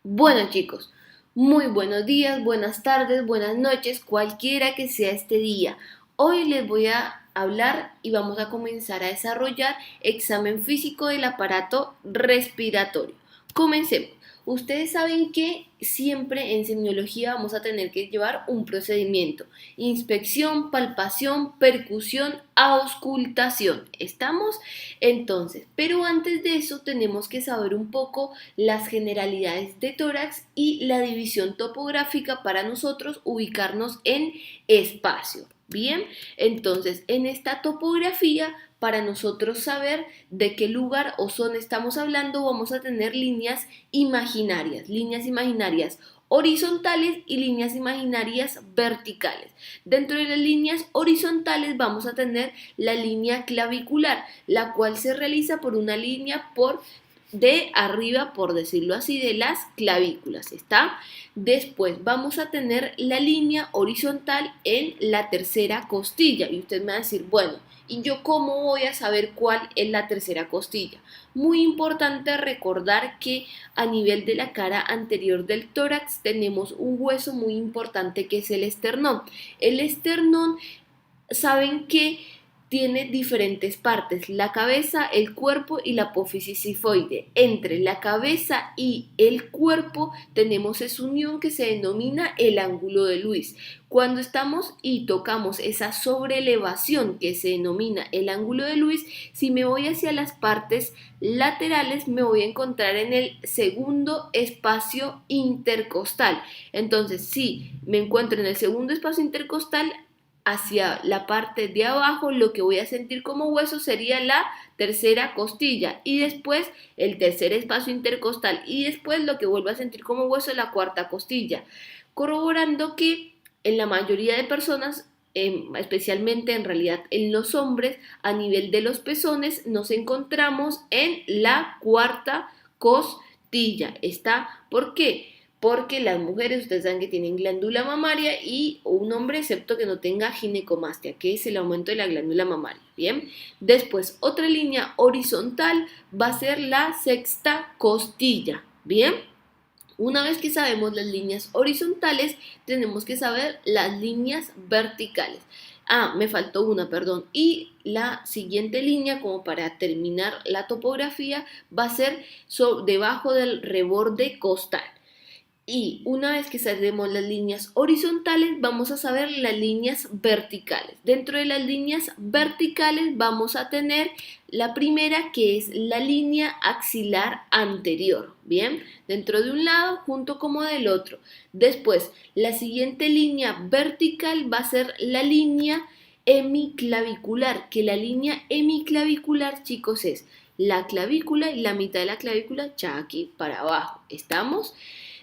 Bueno chicos, muy buenos días, buenas tardes, buenas noches, cualquiera que sea este día. Hoy les voy a hablar y vamos a comenzar a desarrollar examen físico del aparato respiratorio. Comencemos. Ustedes saben que siempre en semiología vamos a tener que llevar un procedimiento: inspección, palpación, percusión, auscultación. ¿Estamos? Entonces, pero antes de eso tenemos que saber un poco las generalidades de tórax y la división topográfica para nosotros ubicarnos en espacio. Bien, entonces en esta topografía, para nosotros saber de qué lugar o zona estamos hablando, vamos a tener líneas imaginarias horizontales y líneas imaginarias verticales. Dentro de las líneas horizontales vamos a tener la línea clavicular, la cual se realiza por una línea de arriba, por decirlo así, de las clavículas, ¿está? Después vamos a tener la línea horizontal en la tercera costilla y usted me va a decir, bueno, ¿y yo cómo voy a saber cuál es la tercera costilla? Muy importante recordar que a nivel de la cara anterior del tórax tenemos un hueso muy importante que es el esternón. El esternón, saben que tiene diferentes partes: la cabeza, el cuerpo y la apófisis sifoide. Entre la cabeza y el cuerpo tenemos esa unión que se denomina el ángulo de Luis. Cuando estamos y tocamos esa sobreelevación que se denomina el ángulo de Luis, si me voy hacia las partes laterales me voy a encontrar en el segundo espacio intercostal. Entonces, si me encuentro en el segundo espacio intercostal, hacia la parte de abajo, lo que voy a sentir como hueso sería la tercera costilla y después el tercer espacio intercostal y después lo que vuelvo a sentir como hueso la cuarta costilla, corroborando que en la mayoría de personas, especialmente en realidad en los hombres, a nivel de los pezones nos encontramos en la cuarta costilla. ¿Está? ¿Por qué? Porque las mujeres, ustedes saben que tienen glándula mamaria, y un hombre, excepto que no tenga ginecomastia, que es el aumento de la glándula mamaria. Bien, después otra línea horizontal va a ser la sexta costilla. Bien, una vez que sabemos las líneas horizontales, tenemos que saber las líneas verticales. Ah, me faltó una, perdón. Y la siguiente línea, como para terminar la topografía, va a ser debajo del reborde costal. Y una vez que sabemos las líneas horizontales, vamos a saber las líneas verticales. Dentro de las líneas verticales vamos a tener la primera, que es la línea axilar anterior. Bien, dentro de un lado junto como del otro. Después, la siguiente línea vertical va a ser la línea hemiclavicular, que la línea hemiclavicular, chicos, es la clavícula y la mitad de la clavícula ya aquí para abajo. ¿Estamos?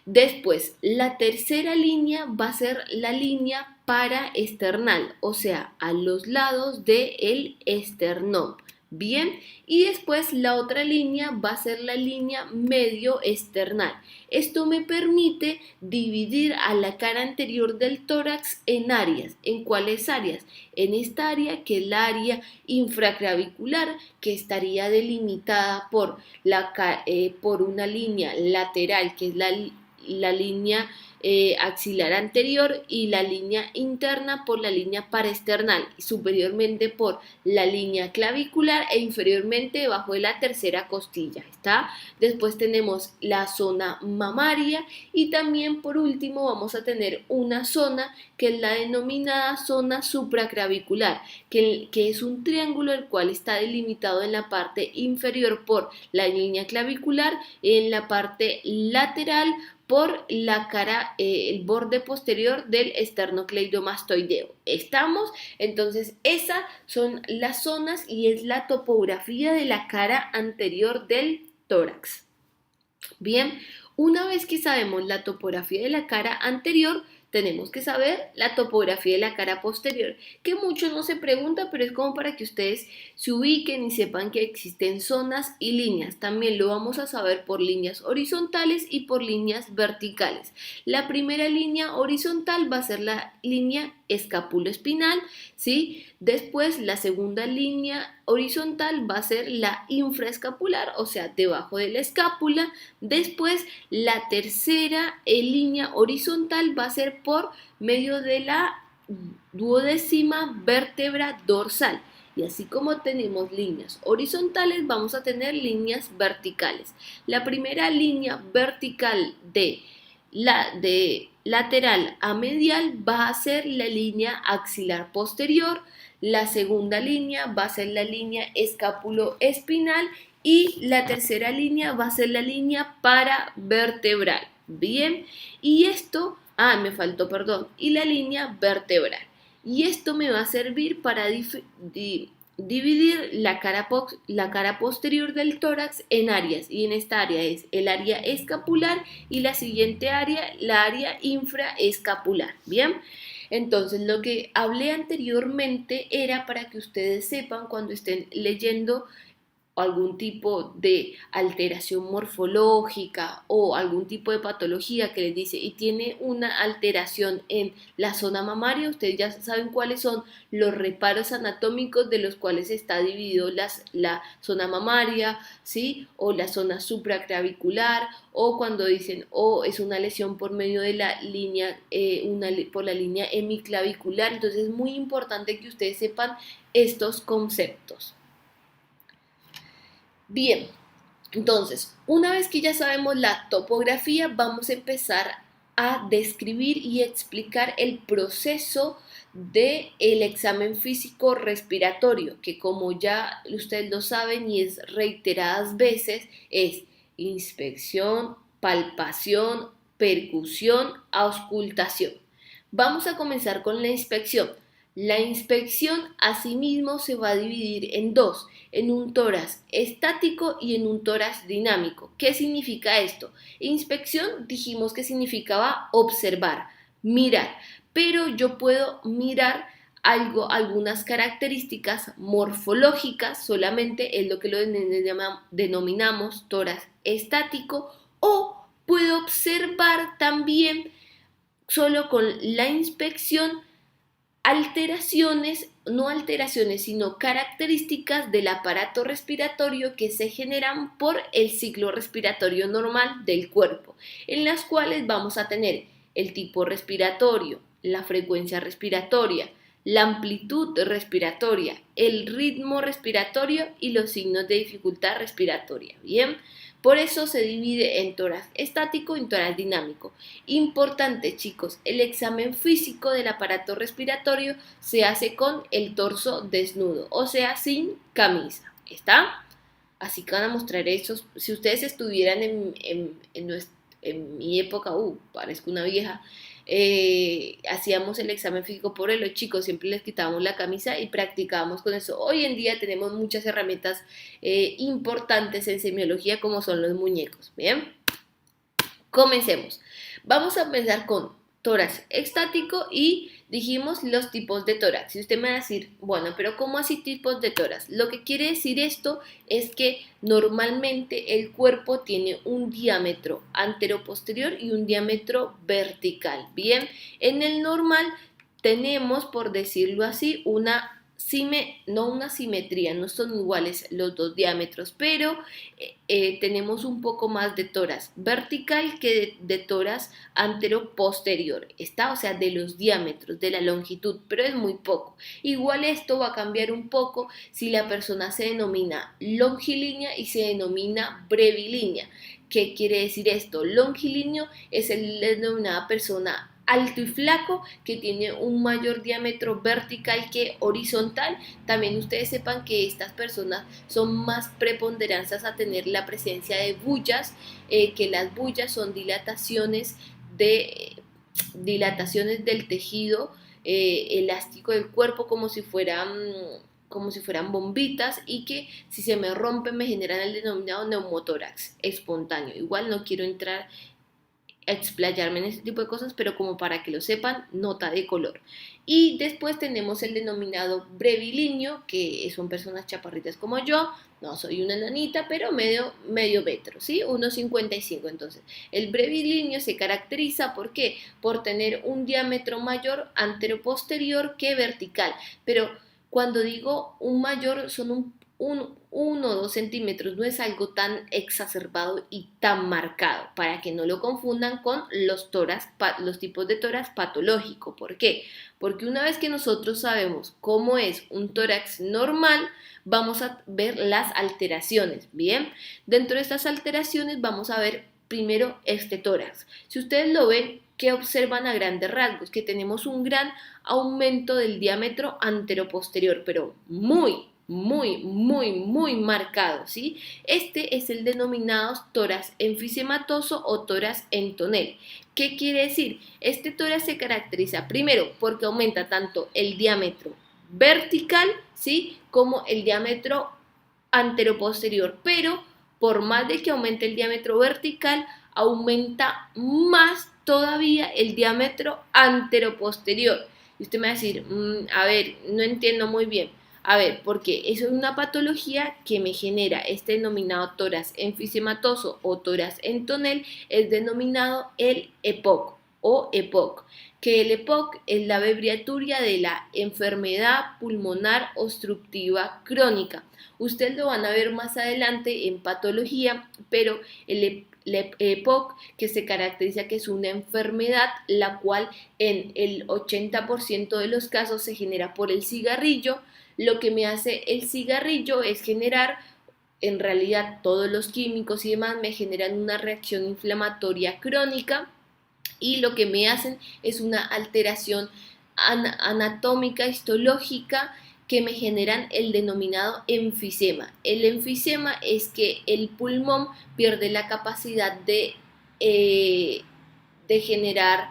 Después, la tercera línea va a ser la línea paraesternal, o sea, a los lados del esternón. Bien, y después la otra línea va a ser la línea medio esternal. Esto me permite dividir a la cara anterior del tórax en áreas. ¿En cuáles áreas? En esta área, que es la área infraclavicular, que estaría delimitada por una línea lateral, que es la línea axilar anterior, y la línea interna por la línea paraesternal, y superiormente por la línea clavicular e inferiormente debajo de la tercera costilla. ¿Está? Después tenemos la zona mamaria y también por último vamos a tener una zona que es la denominada zona supraclavicular, que es un triángulo el cual está delimitado en la parte inferior por la línea clavicular, en la parte lateral por la cara, el borde posterior del esternocleidomastoideo. ¿Estamos? Entonces, esas son las zonas y es la topografía de la cara anterior del tórax. Bien, una vez que sabemos la topografía de la cara anterior, tenemos que saber la topografía de la cara posterior, que mucho no se pregunta, pero es como para que ustedes se ubiquen y sepan que existen zonas y líneas. También lo vamos a saber por líneas horizontales y por líneas verticales. La primera línea horizontal va a ser la línea escapuloespinal, ¿sí? Después la segunda línea horizontal va a ser la infraescapular, o sea, debajo de la escápula. Después la tercera línea horizontal va a ser por medio de la duodécima vértebra dorsal. Y así como tenemos líneas horizontales, vamos a tener líneas verticales. La primera línea vertical de lateral a medial va a ser la línea axilar posterior. La segunda línea va a ser la línea escápulo-espinal y la tercera línea va a ser la línea paravertebral. Bien, y esto, me faltó, perdón, y la línea vertebral. Y esto me va a servir para dividir la cara posterior del tórax en áreas, y en esta área es el área escapular y la siguiente área, la área infraescapular. Bien, entonces lo que hablé anteriormente era para que ustedes sepan cuando estén leyendo algún tipo de alteración morfológica o algún tipo de patología que les dice y tiene una alteración en la zona mamaria, ustedes ya saben cuáles son los reparos anatómicos de los cuales está dividido la zona mamaria, ¿sí? O la zona supraclavicular, o cuando dicen es una lesión por medio de la línea, por la línea hemiclavicular. Entonces es muy importante que ustedes sepan estos conceptos. Bien, entonces, una vez que ya sabemos la topografía, vamos a empezar a describir y explicar el proceso del examen físico respiratorio, que como ya ustedes lo saben y es reiteradas veces, es inspección, palpación, percusión, auscultación. Vamos a comenzar con la inspección. La inspección asimismo se va a dividir en dos, en un tórax estático y en un tórax dinámico. ¿Qué significa esto? Inspección dijimos que significaba observar, mirar, pero yo puedo mirar algunas características morfológicas, solamente es lo que lo denominamos tórax estático, o puedo observar también solo con la inspección no alteraciones, sino características del aparato respiratorio que se generan por el ciclo respiratorio normal del cuerpo, en las cuales vamos a tener el tipo respiratorio, la frecuencia respiratoria, la amplitud respiratoria, el ritmo respiratorio y los signos de dificultad respiratoria. Bien, por eso se divide en tórax estático y en tórax dinámico. Importante, chicos, el examen físico del aparato respiratorio se hace con el torso desnudo, o sea, sin camisa. ¿Está? Así que van a mostrar eso. Si ustedes estuvieran en mi época, parezco una vieja, hacíamos el examen físico por los chicos, siempre les quitábamos la camisa y practicábamos con eso. Hoy en día tenemos muchas herramientas importantes en semiología como son los muñecos. Bien, comencemos. Vamos a empezar con tórax estático y dijimos los tipos de tórax. Y usted me va a decir, bueno, pero ¿cómo así tipos de tórax? Lo que quiere decir esto es que normalmente el cuerpo tiene un diámetro anteroposterior y un diámetro vertical. Bien, en el normal tenemos, por decirlo así, no una simetría, no son iguales los dos diámetros, pero tenemos un poco más de tórax vertical que de tórax antero-posterior, ¿está? O sea, de los diámetros, de la longitud, pero es muy poco. Igual esto va a cambiar un poco si la persona se denomina longilínea y se denomina brevilínea. ¿Qué quiere decir esto? Longilíneo es la denominada persona alto y flaco que tiene un mayor diámetro vertical que horizontal. También ustedes sepan que estas personas son más preponderantes a tener la presencia de bullas, que las bullas son dilataciones del tejido elástico del cuerpo como si fueran bombitas, y que si se me rompen me generan el denominado neumotórax espontáneo. Igual no quiero entrar explayarme en este tipo de cosas, pero como para que lo sepan, nota de color. Y después tenemos el denominado brevilíneo, que son personas chaparritas como yo, no soy una nanita, pero medio metro, ¿sí? 1,55. Entonces, el brevilíneo se caracteriza, ¿por qué? Por tener un diámetro mayor anteroposterior que vertical, pero cuando digo un mayor son un 1 o 2 centímetros, no es algo tan exacerbado y tan marcado, para que no lo confundan con los tipos de tórax patológico. ¿Por qué? Porque una vez que nosotros sabemos cómo es un tórax normal, vamos a ver las alteraciones, ¿bien? Dentro de estas alteraciones vamos a ver primero este tórax. Si ustedes lo ven, ¿qué observan a grandes rasgos? Que tenemos un gran aumento del diámetro anteroposterior, pero muy marcado, ¿sí? Este es el denominado tórax enfisematoso o tórax en tonel. ¿Qué quiere decir? Este tórax se caracteriza primero porque aumenta tanto el diámetro vertical, ¿sí? Como el diámetro anteroposterior, pero por más de que aumente el diámetro vertical, aumenta más todavía el diámetro anteroposterior. Y usted me va a decir, a ver, no entiendo muy bien. A ver, porque eso es una patología que me genera este denominado tórax enfisematoso o tórax en tonel, es denominado el EPOC o EPOC, que el EPOC es la abreviatura de la enfermedad pulmonar obstructiva crónica. Ustedes lo van a ver más adelante en patología, pero el EPOC, que se caracteriza que es una enfermedad la cual en el 80% de los casos se genera por el cigarrillo. Lo que me hace el cigarrillo es generar, en realidad todos los químicos y demás me generan una reacción inflamatoria crónica, y lo que me hacen es una alteración anatómica, histológica, que me generan el denominado enfisema. El enfisema es que el pulmón pierde la capacidad de generar,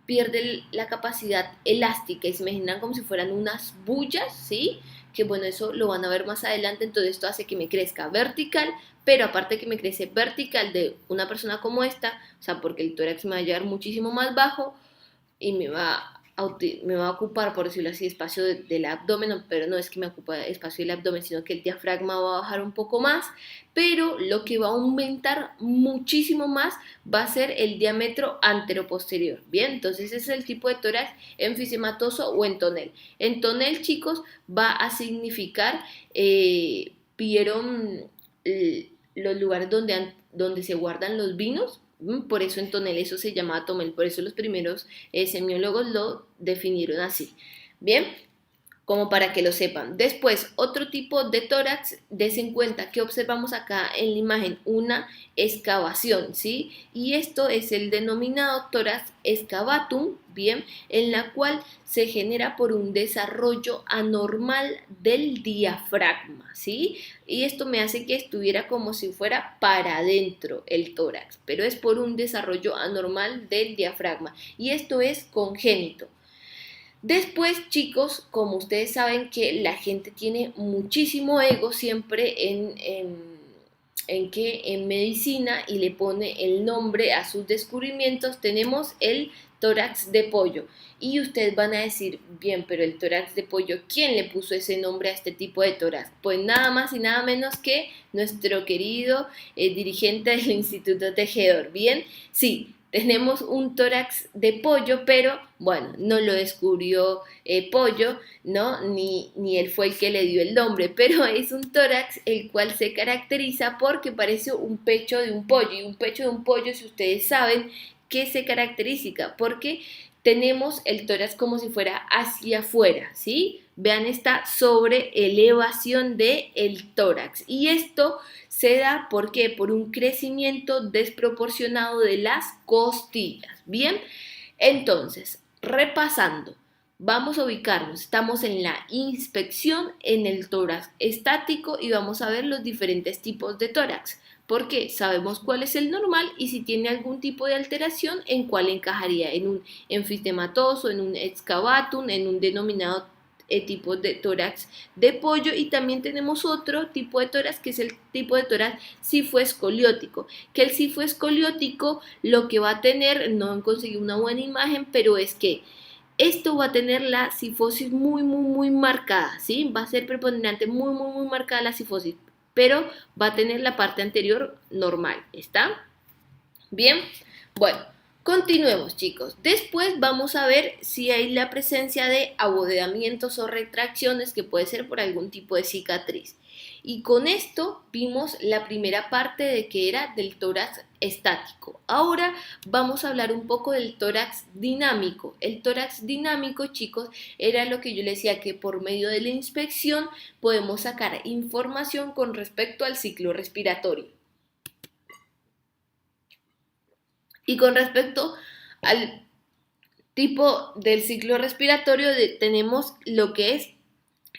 pierde la capacidad elástica y se imaginan como si fueran unas bullas, ¿sí? Que bueno, eso lo van a ver más adelante. Entonces esto hace que me crezca vertical, pero aparte que me crece vertical de una persona como esta, o sea, porque el tórax me va a llegar muchísimo más bajo y me va a ocupar, por decirlo así, espacio del abdomen, pero no es que me ocupa espacio del abdomen, sino que el diafragma va a bajar un poco más, pero lo que va a aumentar muchísimo más va a ser el diámetro anteroposterior. Bien, entonces ese es el tipo de tórax enfisematoso o en tonel. En tonel, chicos, va a significar, vieron los lugares donde se guardan los vinos. Por eso en tonel eso se llama tonel, por eso los primeros semiólogos lo definieron así. Bien, como para que lo sepan. Después, otro tipo de tórax, des en cuenta que observamos acá en la imagen una excavación, ¿sí? Y esto es el denominado tórax excavatum, bien, en la cual se genera por un desarrollo anormal del diafragma, ¿sí? Y esto me hace que estuviera como si fuera para adentro el tórax, pero es por un desarrollo anormal del diafragma y esto es congénito. Después, chicos, como ustedes saben que la gente tiene muchísimo ego siempre en medicina y le pone el nombre a sus descubrimientos, tenemos el tórax de pollo. Y ustedes van a decir, bien, pero el tórax de pollo, ¿quién le puso ese nombre a este tipo de tórax? Pues nada más y nada menos que nuestro querido dirigente del Instituto Tejedor. Bien, sí. Tenemos un tórax de pollo, pero bueno, no lo descubrió Pollo, ¿no? Ni él fue el que le dio el nombre, pero es un tórax el cual se caracteriza porque parece un pecho de un pollo. Y un pecho de un pollo, si ustedes saben, ¿qué se caracteriza? Porque tenemos el tórax como si fuera hacia afuera, ¿sí? Vean esta sobreelevación del tórax. Y esto se da, ¿por qué? Por un crecimiento desproporcionado de las costillas. Bien, entonces, repasando, vamos a ubicarnos. Estamos en la inspección en el tórax estático y vamos a ver los diferentes tipos de tórax. Porque sabemos cuál es el normal y si tiene algún tipo de alteración, en cuál encajaría, en un enfisematoso, en un excavatum, en un denominado tipos de tórax de pollo, y también tenemos otro tipo de tórax que es el tipo de tórax sifoescoliótico, que el sifoescoliótico lo que va a tener, no han conseguido una buena imagen, pero es que esto va a tener la sifosis muy marcada, ¿sí? Va a ser preponderante, muy marcada la sifosis, pero va a tener la parte anterior normal, ¿está? Bien, bueno, continuemos, chicos. Después vamos a ver si hay la presencia de abovedamientos o retracciones, que puede ser por algún tipo de cicatriz. Y con esto vimos la primera parte de que era del tórax estático. Ahora vamos a hablar un poco del tórax dinámico. El tórax dinámico, chicos, era lo que yo les decía, que por medio de la inspección podemos sacar información con respecto al ciclo respiratorio. Y con respecto al tipo del ciclo respiratorio, tenemos lo que es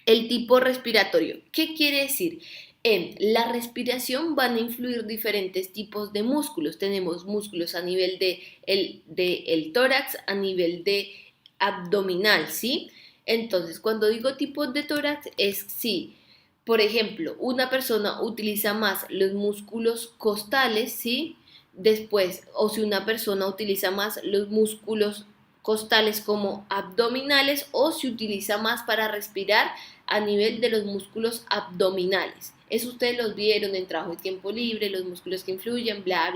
el tipo respiratorio. ¿Qué quiere decir? En la respiración van a influir diferentes tipos de músculos. Tenemos músculos a nivel de el tórax, a nivel de abdominal, ¿sí? Entonces, cuando digo tipos de tórax, es si, por ejemplo, una persona utiliza más los músculos costales, ¿sí? Después, o si una persona utiliza más los músculos costales como abdominales, o si utiliza más para respirar a nivel de los músculos abdominales. Eso ustedes los vieron en trabajo de tiempo libre, los músculos que influyen, bla.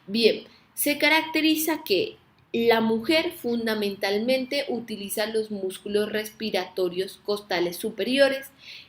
Bien, se caracteriza que la mujer fundamentalmente utiliza los músculos respiratorios costales superiores.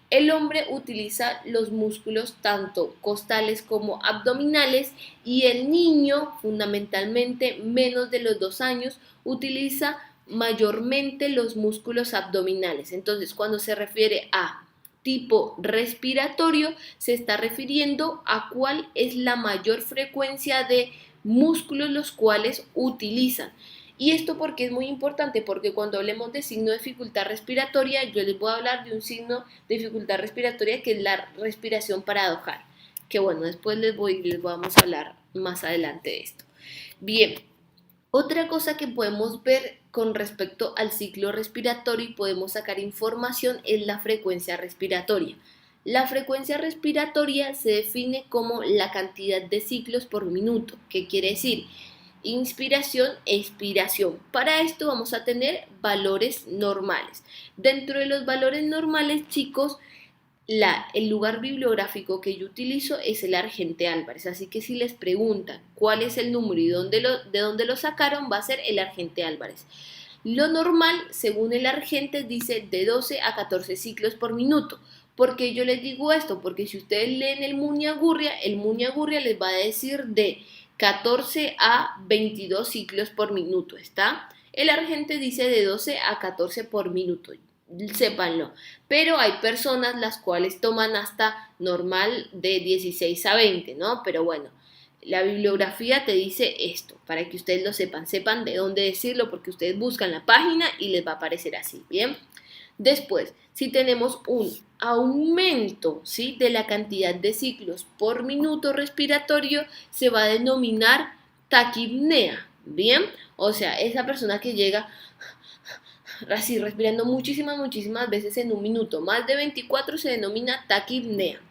El hombre utiliza los músculos tanto costales como abdominales, y el niño, fundamentalmente menos de los 2 años, utiliza mayormente los músculos abdominales. Entonces, cuando se refiere a tipo respiratorio, se está refiriendo a cuál es la mayor frecuencia de músculos los cuales utilizan. Y esto porque es muy importante, porque cuando hablemos de signo de dificultad respiratoria, yo les voy a hablar de un signo de dificultad respiratoria que es la respiración paradojal, que bueno, después les vamos a hablar más adelante de esto. Bien, otra cosa que podemos ver con respecto al ciclo respiratorio y podemos sacar información es la frecuencia respiratoria. La frecuencia respiratoria se define como la cantidad de ciclos por minuto. ¿Qué quiere decir? Inspiración, expiración. Para esto vamos a tener valores normales. Dentro de los valores normales, chicos, el lugar bibliográfico que yo utilizo es el Argente Álvarez, así que si les preguntan cuál es el número y de dónde lo sacaron, va a ser el Argente Álvarez. Lo normal, según el Argente, dice de 12 a 14 ciclos por minuto. ¿Por qué yo les digo esto? Porque si ustedes leen el Muñagurria les va a decir de 14 a 22 ciclos por minuto, ¿está? El Argente dice de 12 a 14 por minuto, sépanlo. Pero hay personas las cuales toman hasta normal de 16 a 20, ¿no? Pero bueno, la bibliografía te dice esto, para que ustedes lo sepan de dónde decirlo, porque ustedes buscan la página y les va a aparecer así, ¿bien? Después, si tenemos un aumento, ¿sí?, de la cantidad de ciclos por minuto respiratorio, se va a denominar taquipnea, ¿bien? O sea, esa persona que llega así respirando muchísimas veces en un minuto, más de 24, se denomina taquipnea.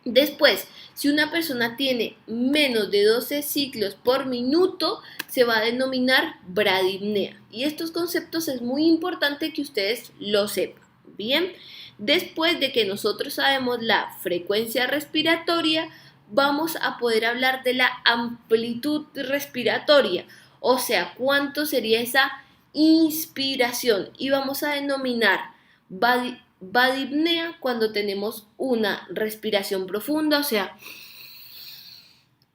Después, si una persona tiene menos de 12 ciclos por minuto, se va a denominar bradipnea. Y estos conceptos es muy importante que ustedes lo sepan, ¿bien? Después de que nosotros sabemos la frecuencia respiratoria, vamos a poder hablar de la amplitud respiratoria, o sea, cuánto sería esa inspiración, y vamos a denominar bradipnea cuando tenemos una respiración profunda, o sea,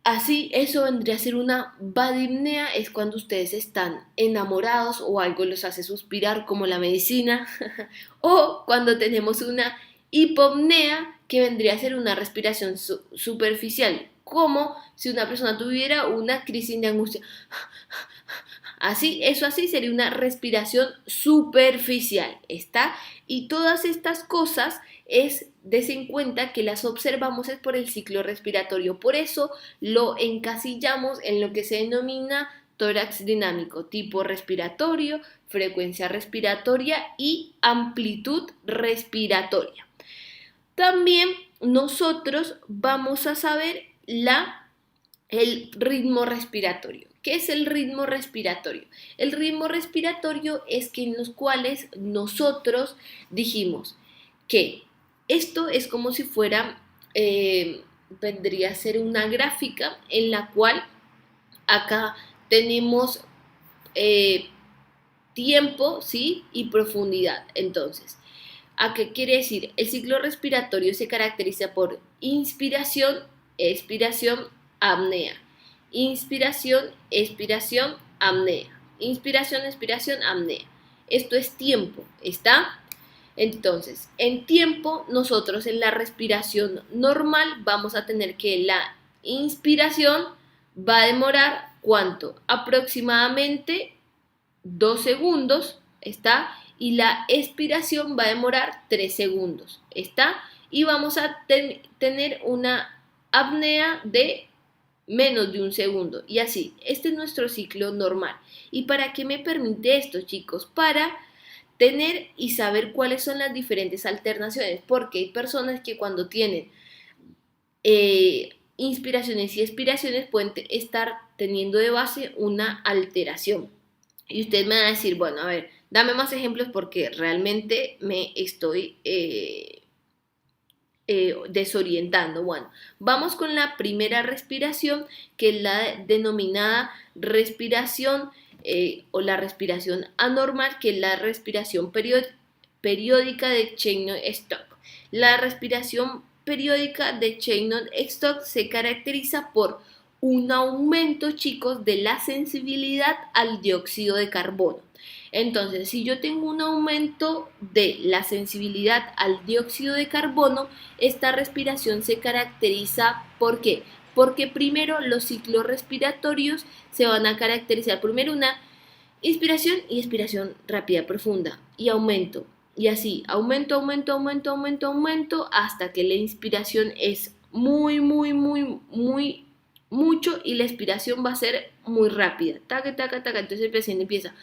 así eso vendría a ser una bradipnea, es cuando ustedes están enamorados o algo los hace suspirar como la medicina, o cuando tenemos una hipopnea, que vendría a ser una respiración superficial, como si una persona tuviera una crisis de angustia. Así, eso así sería una respiración superficial, ¿está? Y todas estas cosas des en cuenta que las observamos es por el ciclo respiratorio, por eso lo encasillamos en lo que se denomina tórax dinámico, tipo respiratorio, frecuencia respiratoria y amplitud respiratoria. También nosotros vamos a saber el ritmo respiratorio. ¿Qué es el ritmo respiratorio? El ritmo respiratorio es que en los cuales nosotros dijimos que esto es como si fuera, vendría a ser una gráfica en la cual acá tenemos tiempo, ¿sí? Y profundidad. Entonces, ¿a qué quiere decir? El ciclo respiratorio se caracteriza por inspiración, expiración, apnea. Inspiración, expiración, apnea. Inspiración, expiración, apnea. Esto es tiempo, ¿está? Entonces, en tiempo, nosotros en la respiración normal vamos a tener que la inspiración va a demorar, ¿cuánto? Aproximadamente 2 segundos, ¿está? Y la expiración va a demorar 3 segundos, ¿está? Y vamos a tener una apnea de menos de 1 segundo. Y así, este es nuestro ciclo normal. ¿Y para qué me permite esto, chicos? Para tener y saber cuáles son las diferentes alternaciones, porque hay personas que cuando tienen inspiraciones y expiraciones pueden estar teniendo de base una alteración. Y usted me va a decir, bueno, a ver, dame más ejemplos porque realmente me estoy desorientando. Bueno, vamos con la primera respiración, que es la denominada respiración o la respiración anormal, que es la respiración periódica de Cheyne-Stokes. La respiración periódica de Cheyne-Stokes se caracteriza por un aumento, chicos, de la sensibilidad al dióxido de carbono. Entonces, si yo tengo un aumento de la sensibilidad al dióxido de carbono, esta respiración se caracteriza ¿por qué? Porque primero los ciclos respiratorios se van a caracterizar primero una inspiración y expiración rápida, profunda y aumento. Y así, aumento, aumento, aumento, aumento, aumento, hasta que la inspiración es muy, muy, muy, muy mucho y la expiración va a ser muy rápida. Taca, taca, taca. Entonces el paciente empieza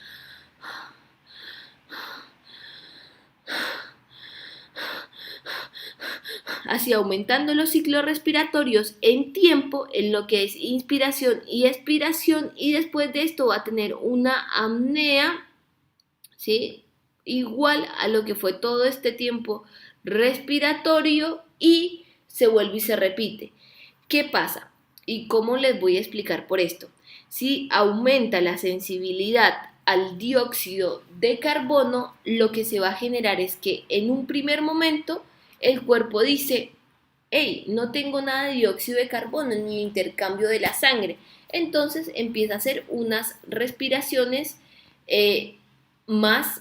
así aumentando los ciclos respiratorios en tiempo en lo que es inspiración y expiración, y después de esto va a tener una apnea, ¿sí? Igual a lo que fue todo este tiempo respiratorio y se vuelve y se repite. ¿Qué pasa? ¿Y cómo les voy a explicar por esto? Si aumenta la sensibilidad al dióxido de carbono, lo que se va a generar es que en un primer momento el cuerpo dice, hey, no tengo nada de dióxido de carbono ni intercambio de la sangre. Entonces empieza a hacer unas respiraciones más,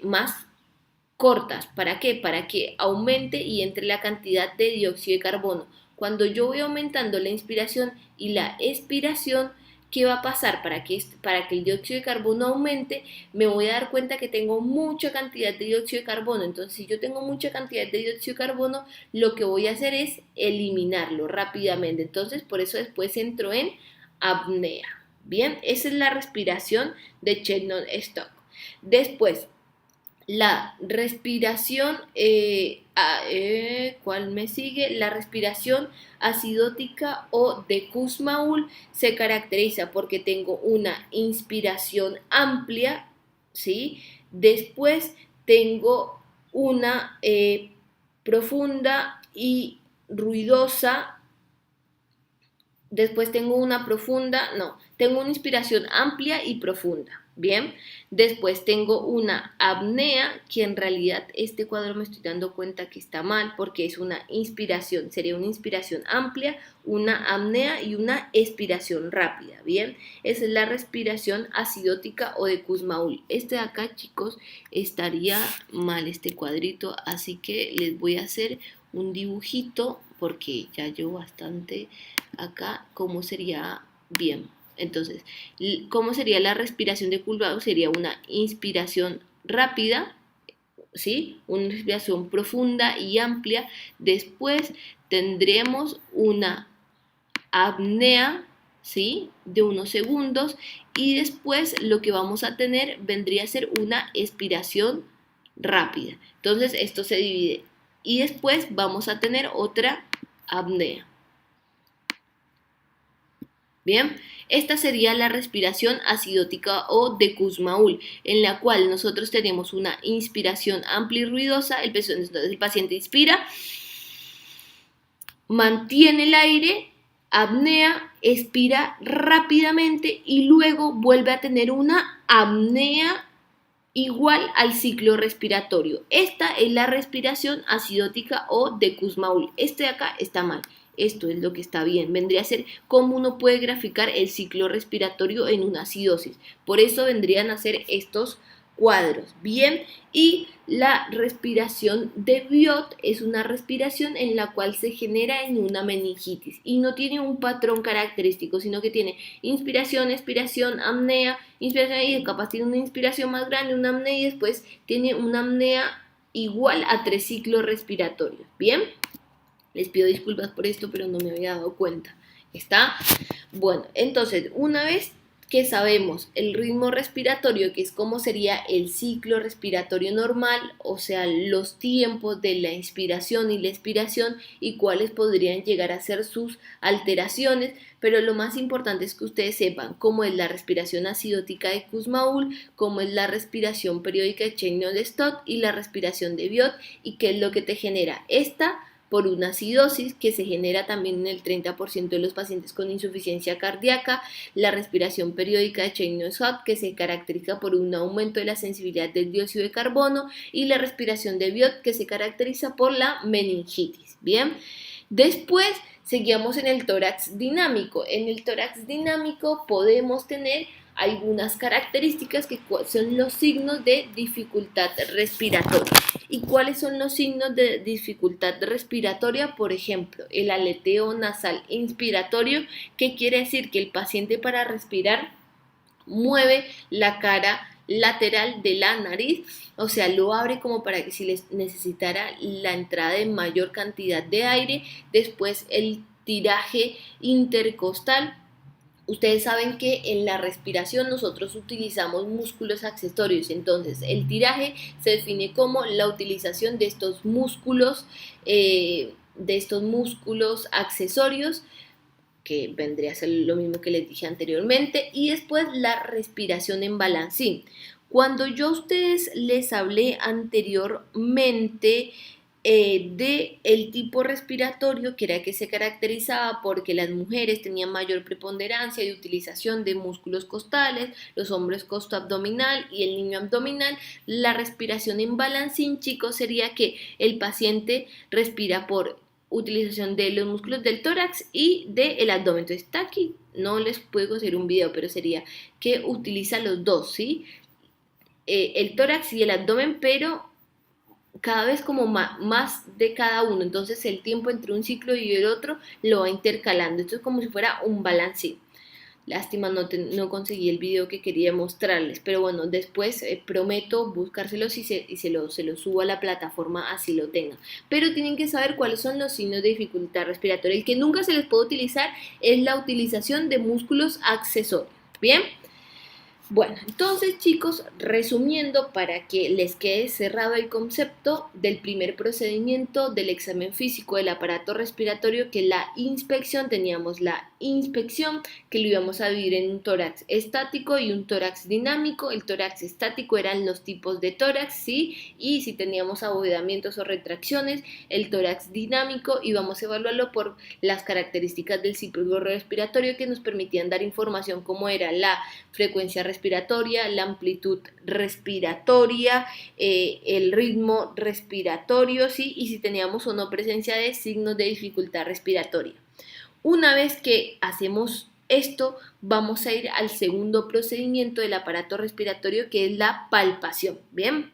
más cortas. ¿Para qué? Para que aumente y entre la cantidad de dióxido de carbono. Cuando yo voy aumentando la inspiración y la expiración, ¿qué va a pasar? Para que el dióxido de carbono aumente, me voy a dar cuenta que tengo mucha cantidad de dióxido de carbono. Entonces, si yo tengo mucha cantidad de dióxido de carbono, lo que voy a hacer es eliminarlo rápidamente. Entonces, por eso después entro en apnea. Bien, esa es la respiración de Cheyne-Stokes. Después, la respiración, ¿cuál me sigue? La respiración acidótica o de Kussmaul se caracteriza porque tengo una inspiración amplia, ¿sí? Después tengo una profunda y ruidosa. Después tengo tengo una inspiración amplia y profunda, ¿bien? Después tengo una apnea, que en realidad este cuadro me estoy dando cuenta que está mal porque es una inspiración, sería una inspiración amplia, una apnea y una expiración rápida, ¿bien? Esa es la respiración acidótica o de Kussmaul. Este de acá, chicos, estaría mal este cuadrito, así que les voy a hacer un dibujito porque ya llevo bastante acá. ¿Cómo sería? Bien, entonces, ¿cómo sería la respiración de Kussmaul? Sería una inspiración rápida, ¿sí? Una respiración profunda y amplia. Después tendremos una apnea, ¿sí? De unos segundos, y después lo que vamos a tener vendría a ser una expiración rápida. Entonces esto se divide y después vamos a tener otra apnea. Bien, esta sería la respiración acidótica o de Kussmaul, en la cual nosotros tenemos una inspiración amplia y ruidosa. Entonces el paciente inspira, mantiene el aire, apnea, expira rápidamente y luego vuelve a tener una apnea igual al ciclo respiratorio. Esta es la respiración acidótica o de Kussmaul. Este de acá está mal. Esto es lo que está bien. Vendría a ser cómo uno puede graficar el ciclo respiratorio en una acidosis. Por eso vendrían a ser estos cuadros. Bien, y la respiración de Biot es una respiración en la cual se genera en una meningitis y no tiene un patrón característico, sino que tiene inspiración, expiración, apnea, inspiración y capaz tiene una inspiración más grande, una apnea y después tiene una apnea igual a 3 ciclos respiratorios. Bien, les pido disculpas por esto, pero no me había dado cuenta. ¿Está? Bueno, entonces, una vez que sabemos el ritmo respiratorio, que es como sería el ciclo respiratorio normal, o sea, los tiempos de la inspiración y la expiración y cuáles podrían llegar a ser sus alteraciones, pero lo más importante es que ustedes sepan cómo es la respiración acidótica de Kussmaul, cómo es la respiración periódica de Cheney-Stott y la respiración de Biot y qué es lo que te genera esta por una acidosis que se genera también en el 30% de los pacientes con insuficiencia cardíaca, la respiración periódica de Cheney-Stott que se caracteriza por un aumento de la sensibilidad del dióxido de carbono y la respiración de Biot que se caracteriza por la meningitis. Bien, después seguimos en el tórax dinámico. En el tórax dinámico podemos tener algunas características que son los signos de dificultad respiratoria. ¿Y cuáles son los signos de dificultad respiratoria? Por ejemplo, el aleteo nasal inspiratorio, que quiere decir que el paciente para respirar mueve la cara lateral de la nariz, o sea, lo abre como para que si les necesitara la entrada de mayor cantidad de aire. Después el tiraje intercostal. Ustedes saben que en la respiración nosotros utilizamos músculos accesorios, entonces el tiraje se define como la utilización de estos músculos accesorios, que vendría a ser lo mismo que les dije anteriormente, y después la respiración en balancín. Cuando yo a ustedes les hablé anteriormente de el tipo respiratorio, que era que se caracterizaba porque las mujeres tenían mayor preponderancia de utilización de músculos costales, los hombres costoabdominal y el niño abdominal, la respiración en balancín, chicos, sería que el paciente respira por utilización de los músculos del tórax y del abdomen. Entonces está aquí, no les puedo hacer un video, pero sería que utiliza los dos, ¿sí? El tórax y el abdomen, pero cada vez como más de cada uno, entonces el tiempo entre un ciclo y el otro lo va intercalando. Esto es como si fuera un balancín. Lástima, no conseguí el video que quería mostrarles, pero bueno, después prometo buscárselos y se los subo a la plataforma así lo tengan. Pero tienen que saber cuáles son los signos de dificultad respiratoria. El que nunca se les puede utilizar es la utilización de músculos accesorios. Bien. Bueno, entonces chicos, resumiendo para que les quede cerrado el concepto del primer procedimiento del examen físico del aparato respiratorio, que es la inspección, teníamos la inspección que lo íbamos a dividir en un tórax estático y un tórax dinámico. El tórax estático eran los tipos de tórax, ¿sí? Y si teníamos abovedamientos o retracciones, el tórax dinámico íbamos a evaluarlo por las características del ciclo respiratorio que nos permitían dar información como era la frecuencia respiratoria, la amplitud respiratoria, el ritmo respiratorio, ¿sí? Y si teníamos o no presencia de signos de dificultad respiratoria. Una vez que hacemos esto, vamos a ir al segundo procedimiento del aparato respiratorio, que es la palpación. Bien,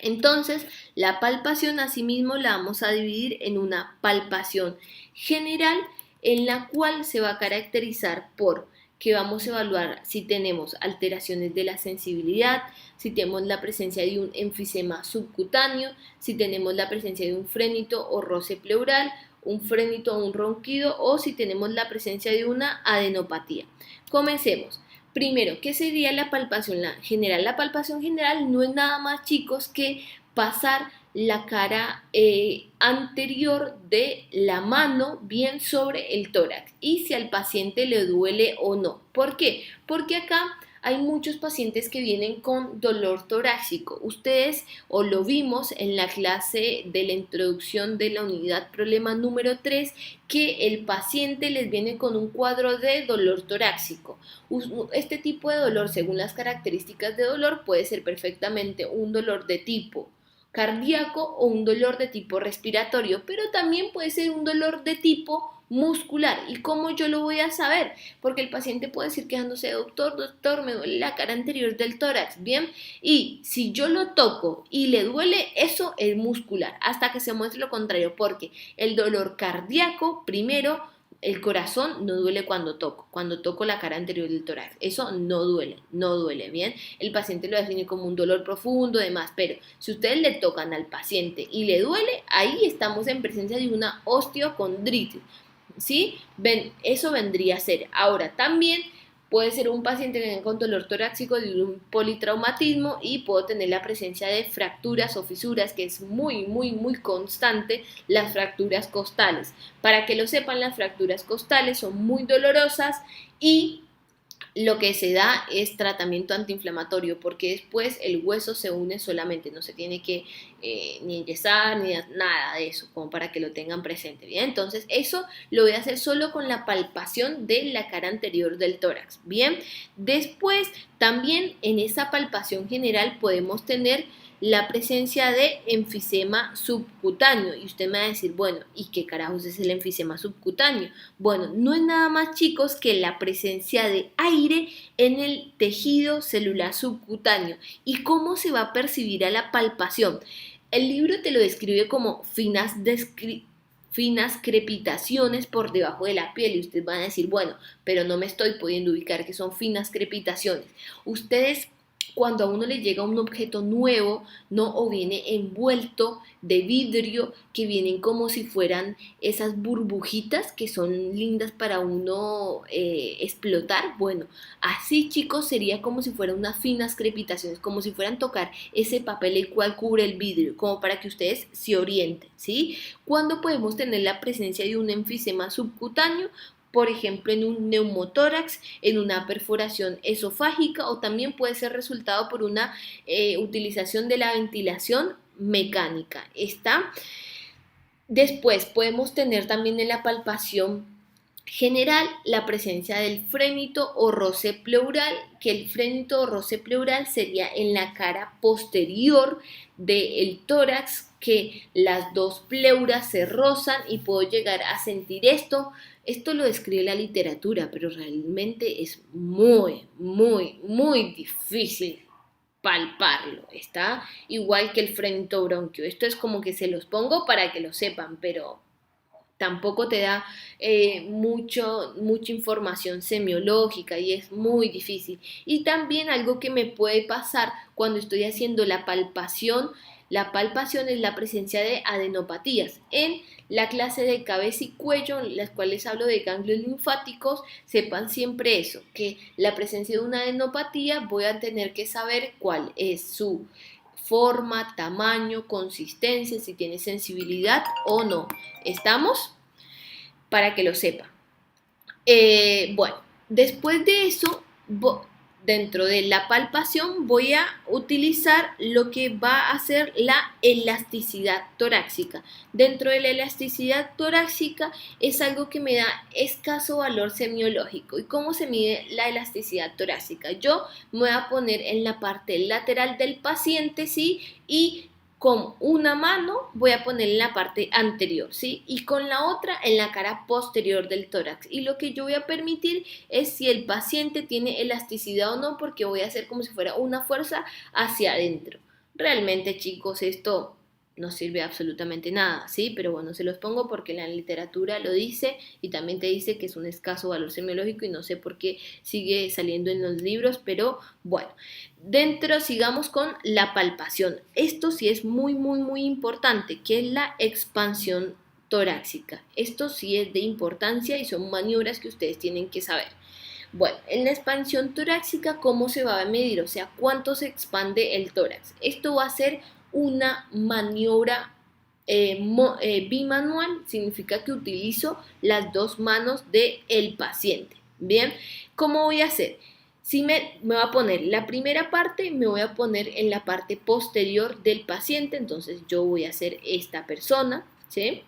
entonces la palpación asimismo la vamos a dividir en una palpación general, en la cual se va a caracterizar por que vamos a evaluar si tenemos alteraciones de la sensibilidad, si tenemos la presencia de un enfisema subcutáneo, si tenemos la presencia de un frénito o roce pleural, un frénito o un ronquido o si tenemos la presencia de una adenopatía. Comencemos. Primero, ¿qué sería la palpación general? La palpación general no es nada más, chicos, que pasar la cara anterior de la mano bien sobre el tórax y si al paciente le duele o no. ¿Por qué? Porque acá hay muchos pacientes que vienen con dolor torácico. Ustedes o lo vimos en la clase de la introducción de la unidad problema número 3 que el paciente les viene con un cuadro de dolor torácico. Este tipo de dolor, según las características de dolor, puede ser perfectamente un dolor de tipo cardíaco o un dolor de tipo respiratorio, pero también puede ser un dolor de tipo muscular. ¿Y cómo yo lo voy a saber? Porque el paciente puede decir quejándose, doctor, me duele la cara anterior del tórax, ¿bien? Y si yo lo toco y le duele, eso es muscular, hasta que se muestre lo contrario, porque el dolor cardíaco, primero, el corazón no duele cuando toco la cara anterior del tórax, eso no duele, ¿bien? El paciente lo define como un dolor profundo, demás, pero si ustedes le tocan al paciente y le duele, ahí estamos en presencia de una osteocondritis, ¿sí? Ven, eso vendría a ser. Ahora, también puede ser un paciente que venga con dolor torácico de un politraumatismo y puedo tener la presencia de fracturas o fisuras, que es muy constante, las fracturas costales. Para que lo sepan, las fracturas costales son muy dolorosas y lo que se da es tratamiento antiinflamatorio porque después el hueso se une solamente, no se tiene que ni enyesar ni nada de eso, como para que lo tengan presente, ¿bien? Entonces eso lo voy a hacer solo con la palpación de la cara anterior del tórax, ¿bien? Después también en esa palpación general podemos tener la presencia de enfisema subcutáneo. Y usted me va a decir, bueno, ¿y qué carajos es el enfisema subcutáneo? Bueno, no es nada más, chicos, que la presencia de aire en el tejido celular subcutáneo. ¿Y cómo se va a percibir a la palpación? El libro te lo describe como finas crepitaciones por debajo de la piel y ustedes van a decir, bueno, pero no me estoy pudiendo ubicar que son finas crepitaciones. Ustedes cuando a uno le llega un objeto nuevo, ¿no? O viene envuelto de vidrio, que vienen como si fueran esas burbujitas que son lindas para uno explotar. Bueno, así, chicos, sería como si fueran unas finas crepitaciones, como si fueran tocar ese papel el cual cubre el vidrio, como para que ustedes se orienten, ¿sí? ¿Cuándo podemos tener la presencia de un enfisema subcutáneo? Por ejemplo, en un neumotórax, en una perforación esofágica o también puede ser resultado por una utilización de la ventilación mecánica. ¿Está? Después podemos tener también en la palpación general la presencia del frénito o roce pleural, que el frénito o roce pleural sería en la cara posterior del tórax, que las dos pleuras se rozan y puedo llegar a sentir esto. Esto lo describe la literatura, pero realmente es muy difícil palparlo. Está igual que el frenitobronquio. Esto es como que se los pongo para que lo sepan, pero tampoco te da mucha información semiológica y es muy difícil. Y también algo que me puede pasar cuando estoy haciendo la palpación es la presencia de adenopatías. En la clase de cabeza y cuello, en las cuales hablo de ganglios linfáticos, sepan siempre eso, que la presencia de una adenopatía voy a tener que saber cuál es su forma, tamaño, consistencia, si tiene sensibilidad o no. ¿Estamos? Para que lo sepa. Bueno, después de eso, dentro de la palpación voy a utilizar lo que va a ser la elasticidad torácica. Dentro de la elasticidad torácica es algo que me da escaso valor semiológico. ¿Y cómo se mide la elasticidad torácica? Yo me voy a poner en la parte lateral del paciente, ¿sí? Y con una mano voy a poner en la parte anterior, ¿sí? Y con la otra en la cara posterior del tórax. Y lo que yo voy a permitir es si el paciente tiene elasticidad o no, porque voy a hacer como si fuera una fuerza hacia adentro. Realmente, chicos, esto no sirve absolutamente nada, ¿sí? Pero bueno, se los pongo porque la literatura lo dice y también te dice que es un escaso valor semiológico y no sé por qué sigue saliendo en los libros, pero bueno. Sigamos con la palpación. Esto sí es muy importante, que es la expansión torácica. Esto sí es de importancia y son maniobras que ustedes tienen que saber. Bueno, en la expansión torácica, ¿cómo se va a medir? O sea, ¿cuánto se expande el tórax? Esto va a ser una maniobra bimanual, significa que utilizo las dos manos del paciente. Bien, ¿cómo voy a hacer? Si me voy a poner la primera parte, me voy a poner en la parte posterior del paciente, entonces yo voy a hacer esta persona, ¿sí?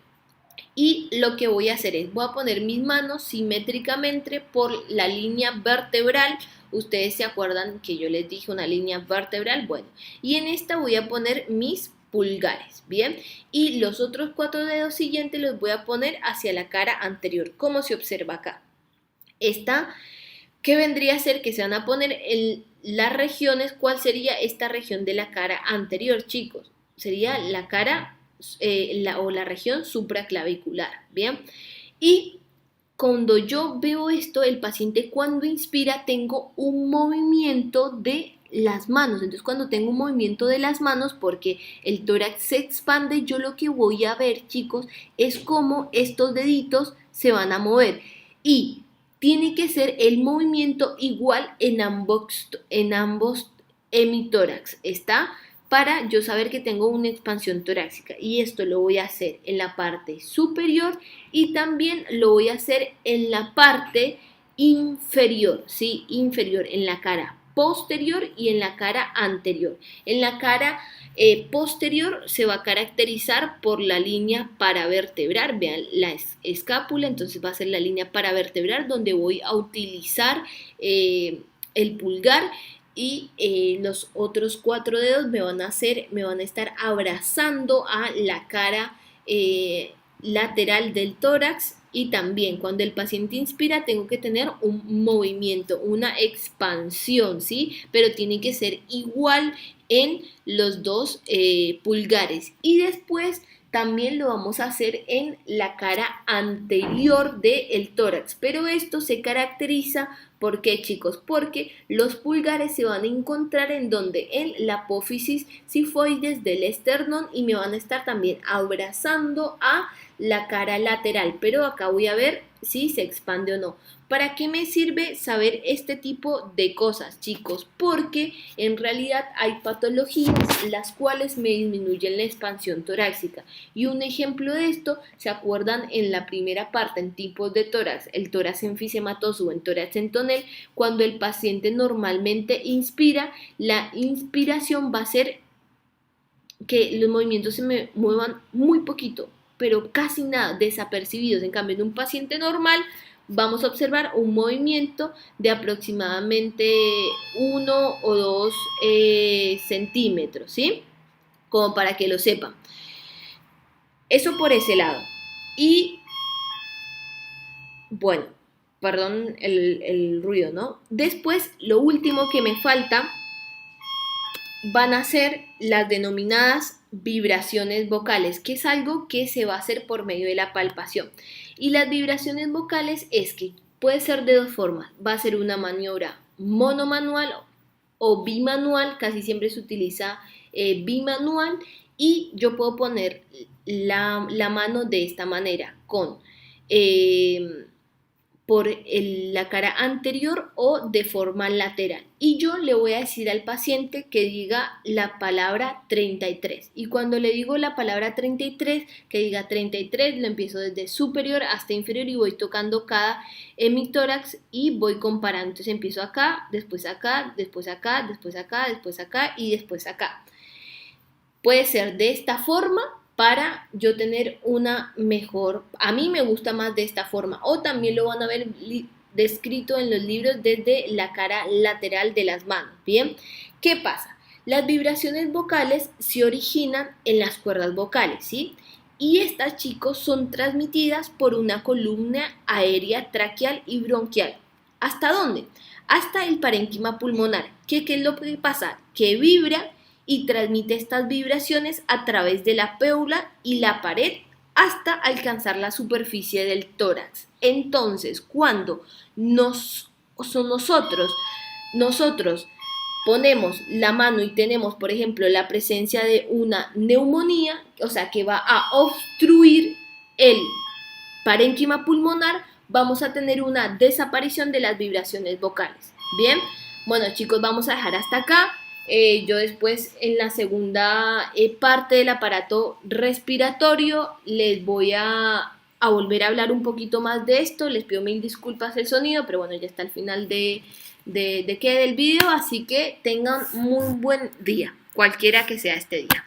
Y lo que voy a hacer es, voy a poner mis manos simétricamente por la línea vertebral. Ustedes se acuerdan que yo les dije una línea vertebral, bueno, y en esta voy a poner mis pulgares, ¿bien? Y los otros 4 dedos siguientes los voy a poner hacia la cara anterior, como se observa acá. Esta, ¿qué vendría a ser? Que se van a poner en las regiones. ¿Cuál sería esta región de la cara anterior, chicos? Sería la cara la región supraclavicular, ¿bien? Y cuando yo veo esto, el paciente cuando inspira tengo un movimiento de las manos. Entonces cuando tengo un movimiento de las manos, porque el tórax se expande, yo lo que voy a ver, chicos, es cómo estos deditos se van a mover. Y tiene que ser el movimiento igual en ambos hemitórax, ¿está? Para yo saber que tengo una expansión torácica, y esto lo voy a hacer en la parte superior y también lo voy a hacer en la parte inferior, ¿sí? Inferior, en la cara posterior y en la cara anterior. En la cara posterior se va a caracterizar por la línea paravertebral, vean la escápula, entonces va a ser la línea paravertebral donde voy a utilizar el pulgar, y los otros 4 dedos me van a estar abrazando a la cara lateral del tórax. Y también cuando el paciente inspira tengo que tener un movimiento, una expansión, ¿sí? Pero tiene que ser igual en los dos pulgares. Y después también lo vamos a hacer en la cara anterior del tórax. Pero esto se caracteriza, ¿por qué, chicos? Porque los pulgares se van a encontrar en donde, en la apófisis sifoides del esternón, y me van a estar también abrazando a la cara lateral. Pero acá voy a ver si se expande o no. ¿Para qué me sirve saber este tipo de cosas, chicos? Porque en realidad hay patologías las cuales me disminuyen la expansión torácica. Y un ejemplo de esto, ¿se acuerdan en la primera parte, en tipos de tórax, el tórax enfisematoso o en tórax en tonel? Cuando el paciente normalmente inspira, la inspiración va a ser que los movimientos se me muevan muy poquito, pero casi nada, desapercibidos. En cambio, en un paciente normal vamos a observar un movimiento de aproximadamente 1 o 2 centímetros, ¿sí? Como para que lo sepan. Eso por ese lado. Y bueno, perdón el ruido, ¿no? Después, lo último que me falta van a ser las denominadas vibraciones vocales, que es algo que se va a hacer por medio de la palpación. Y las vibraciones vocales es que puede ser de dos formas. Va a ser una maniobra monomanual o bimanual, casi siempre se utiliza bimanual, y yo puedo poner la mano de esta manera, con por la cara anterior o de forma lateral. Y yo le voy a decir al paciente que diga la palabra 33. Y cuando le digo la palabra 33, que diga 33, lo empiezo desde superior hasta inferior y voy tocando cada hemitórax y voy comparando. Entonces empiezo acá, después acá, después acá, después acá, después acá y después acá. Puede ser de esta forma para yo tener una mejor, a mí me gusta más de esta forma, o también lo van a ver descrito en los libros desde la cara lateral de las manos. Bien, ¿qué pasa? Las vibraciones vocales se originan en las cuerdas vocales, ¿sí? Y estas, chicos, son transmitidas por una columna aérea traqueal y bronquial. ¿Hasta dónde? Hasta el parénquima pulmonar. ¿Qué es lo que pasa? Que vibra y transmite estas vibraciones a través de la pédula y la pared hasta alcanzar la superficie del tórax. Entonces, cuando nosotros ponemos la mano y tenemos, por ejemplo, la presencia de una neumonía, o sea, que va a obstruir el parénquima pulmonar, vamos a tener una desaparición de las vibraciones vocales. Bien, bueno chicos, vamos a dejar hasta acá. Yo después en la segunda parte del aparato respiratorio les voy a volver a hablar un poquito más de esto. Les pido mil disculpas el sonido, pero bueno, ya está al final del video, así que tengan muy buen día, cualquiera que sea este día.